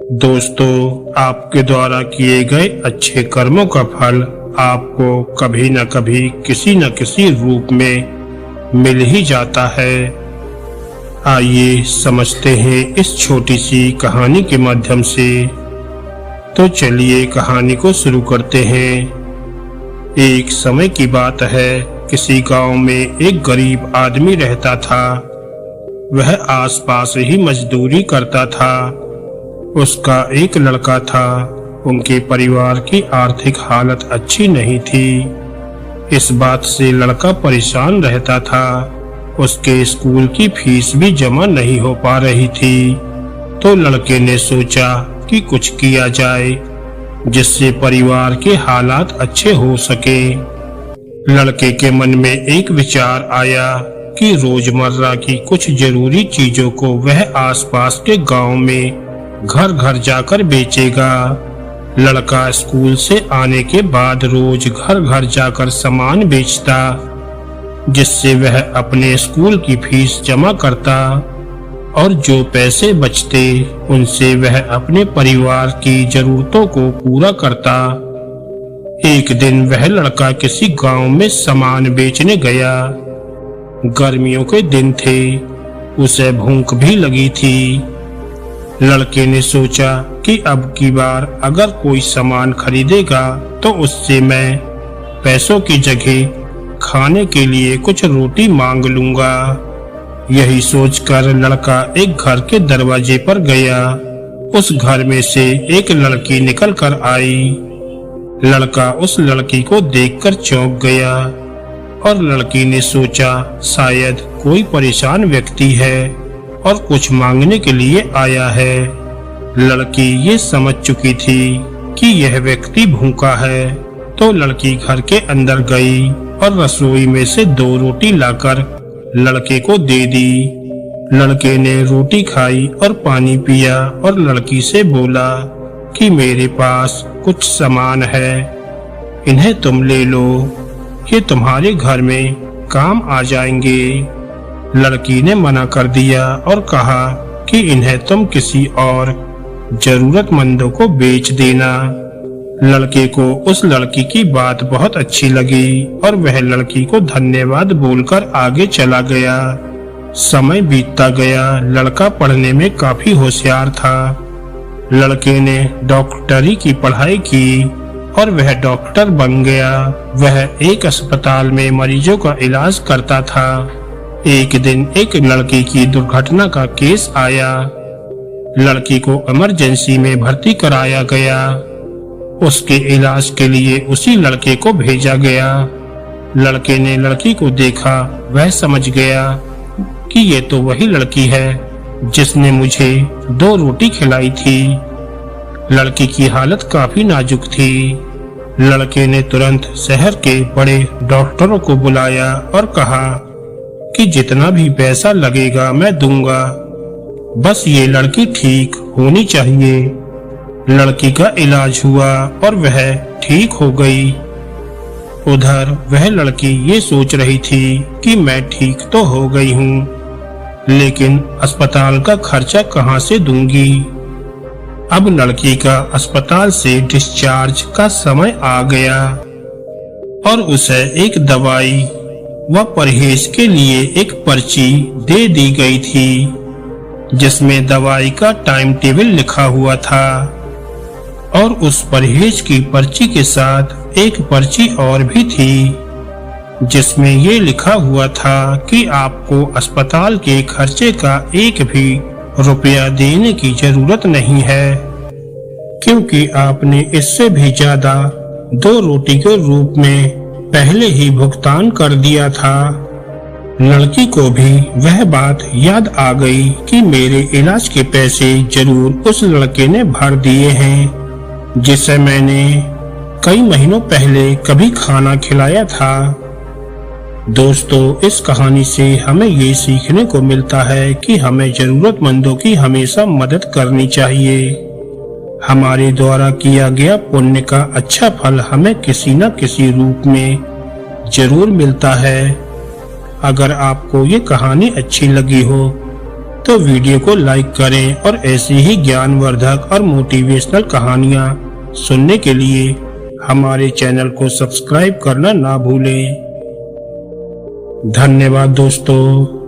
दोस्तों, आपके द्वारा किए गए अच्छे कर्मों का फल आपको कभी न कभी किसी न किसी रूप में मिल ही जाता है। आइए समझते हैं इस छोटी सी कहानी के माध्यम से। तो चलिए कहानी को शुरू करते हैं। एक समय की बात है, किसी गांव में एक गरीब आदमी रहता था। वह आसपास ही मजदूरी करता था। उसका एक लड़का था। उनके परिवार की आर्थिक हालत अच्छी नहीं थी। इस बात से लड़का परेशान रहता था। उसके स्कूल की फीस भी जमा नहीं हो पा रही थी। तो लड़के ने सोचा कि कुछ किया जाए जिससे परिवार के हालात अच्छे हो सके। लड़के के मन में एक विचार आया कि रोजमर्रा की कुछ जरूरी चीजों को वह आसपास के गांव में घर घर जाकर बेचेगा। लड़का स्कूल से आने के बाद रोज घर घर जाकर सामान बेचता, जिससे वह अपने स्कूल की फीस जमा करता और जो पैसे बचते उनसे वह अपने परिवार की जरूरतों को पूरा करता। एक दिन वह लड़का किसी गांव में सामान बेचने गया। गर्मियों के दिन थे, उसे भूख भी लगी थी। लड़के ने सोचा कि अब की बार अगर कोई सामान खरीदेगा तो उससे मैं पैसों की जगह खाने के लिए कुछ रोटी मांग लूंगा। यही सोचकर लड़का एक घर के दरवाजे पर गया। उस घर में से एक लड़की निकल कर आई। लड़का उस लड़की को देखकर चौंक गया और लड़की ने सोचा शायद कोई परेशान व्यक्ति है और कुछ मांगने के लिए आया है। लड़की ये समझ चुकी थी कि यह व्यक्ति भूखा है, तो लड़की घर के अंदर गई और रसोई में से 2 रोटी लाकर लड़के को दे दी। लड़के ने रोटी खाई और पानी पिया और लड़की से बोला कि मेरे पास कुछ सामान है, इन्हें तुम ले लो, ये तुम्हारे घर में काम आ जाएंगे। लड़की ने मना कर दिया और कहा कि इन्हें तुम किसी और जरूरतमंदों को बेच देना। लड़के को उस लड़की की बात बहुत अच्छी लगी और वह लड़की को धन्यवाद बोलकर आगे चला गया। समय बीतता गया। लड़का पढ़ने में काफी होशियार था। लड़के ने डॉक्टरी की पढ़ाई की और वह डॉक्टर बन गया। वह एक अस्पताल में मरीजों का इलाज करता था। एक दिन एक लड़की की दुर्घटना का केस आया। लड़की को इमरजेंसी में भर्ती कराया गया। उसके इलाज के लिए उसी लड़के को भेजा गया। लड़के ने लड़की को देखा। वह समझ गया कि ये तो वही लड़की है जिसने मुझे 2 रोटी खिलाई थी। लड़की की हालत काफी नाजुक थी। लड़के ने तुरंत शहर के बड़े डॉक्टरों को बुलाया और कहा कि जितना भी पैसा लगेगा मैं दूंगा, बस ये लड़की ठीक होनी चाहिए। लड़की का इलाज हुआ और वह ठीक हो गई। उधर वह लड़की ये सोच रही थी कि मैं ठीक तो हो गई हूँ, लेकिन अस्पताल का खर्चा कहाँ से दूंगी। अब लड़की का अस्पताल से डिस्चार्ज का समय आ गया और उसे एक दवाई व परहेज के लिए एक पर्ची दे दी गई थी, जिसमें दवाई का टाइम टेबल लिखा हुआ था। और उस परहेज की पर्ची के साथ एक पर्ची और भी थी, जिसमें ये लिखा हुआ था कि आपको अस्पताल के खर्चे का एक भी रुपया देने की जरूरत नहीं है, क्योंकि आपने इससे भी ज्यादा 2 रोटी के रूप में पहले ही भुगतान कर दिया था। लड़की को भी वह बात याद आ गई कि मेरे इलाज के पैसे जरूर उस लड़के ने भर दिए हैं, जिसे मैंने कई महीनों पहले कभी खाना खिलाया था। दोस्तों, इस कहानी से हमें ये सीखने को मिलता है कि हमें जरूरतमंदों की हमेशा मदद करनी चाहिए। हमारे द्वारा किया गया पुण्य का अच्छा फल हमें किसी न किसी रूप में जरूर मिलता है। अगर आपको ये कहानी अच्छी लगी हो तो वीडियो को लाइक करें और ऐसी ही ज्ञानवर्धक और मोटिवेशनल कहानियाँ सुनने के लिए हमारे चैनल को सब्सक्राइब करना ना भूलें। धन्यवाद दोस्तों।